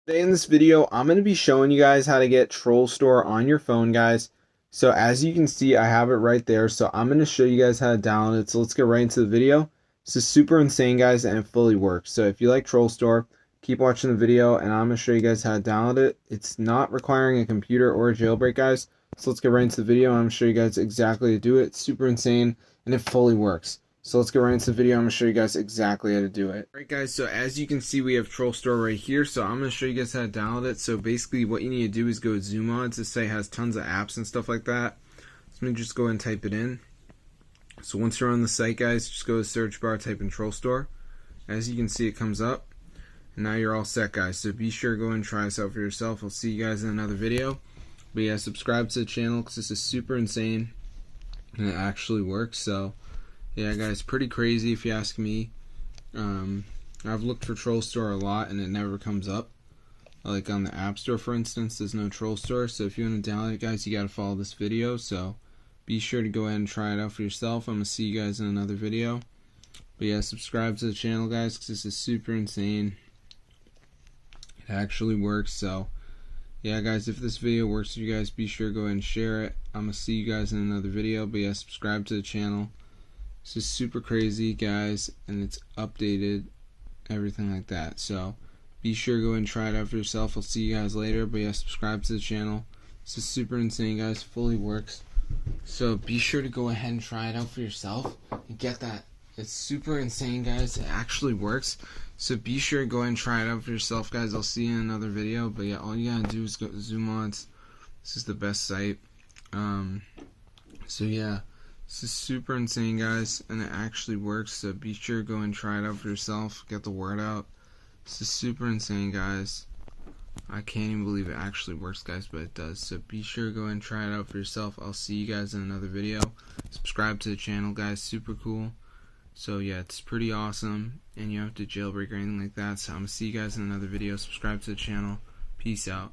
Today in this video, I'm going to be showing you guys how to get TrollStore on your phone, guys. So as you can see, I have it right there. So I'm going to show you guys how to download it. So let's get right into the video. This is super insane, guys, and it fully works. So if you like TrollStore, keep watching the video, and I'm going to show you guys how to download it. It's not requiring a computer or a jailbreak, guys. So let's get right into the video, and I'm going to show you guys exactly how to do it. It's super insane, and it fully works. So let's get right into the video. I'm going to show you guys exactly how to do it. Alright guys, so as you can see, we have TrollStore right here. So I'm going to show you guys how to download it. So basically what you need to do is go to ZoomOn. This site has tons of apps and stuff like that. So let me just go ahead and type it in. So once you're on the site, guys, just go to the search bar, type in TrollStore. As you can see, it comes up. And now you're all set, guys. So be sure to go and try this out for yourself. I'll see you guys in another video. But yeah, subscribe to the channel because this is super insane. And it actually works. So yeah, guys, pretty crazy if you ask me. I've looked for TrollStore a lot and it never comes up. Like on the App Store, for instance, there's no TrollStore. So if you want to download it, guys, you got to follow this video. So be sure to go ahead and try it out for yourself. I'm going to see you guys in another video. But yeah, subscribe to the channel, guys, because this is super insane. It actually works. So yeah, guys, if this video works for you guys, be sure to go ahead and share it. I'm going to see you guys in another video. But yeah, subscribe to the channel. This is super crazy, guys, and it's updated, everything like that. So be sure to go and try it out for yourself. I'll see you guys later. But yeah, subscribe to the channel. This is super insane, guys. Fully works. So be sure to go ahead and try it out for yourself and get that. It's super insane, guys. It actually works. So be sure to go ahead and try it out for yourself, guys. I'll see you in another video. But yeah, all you gotta do is go to ZoomOn. This is the best site. So yeah. This is super insane, guys, and it actually works, so be sure to go and try it out for yourself, get the word out. This is super insane, guys. I can't even believe it actually works, guys, but it does. So be sure to go and try it out for yourself. I'll see you guys in another video. Subscribe to the channel, guys. Super cool. So yeah, it's pretty awesome, and you don't have to jailbreak or anything like that. So I'm going to see you guys in another video. Subscribe to the channel. Peace out.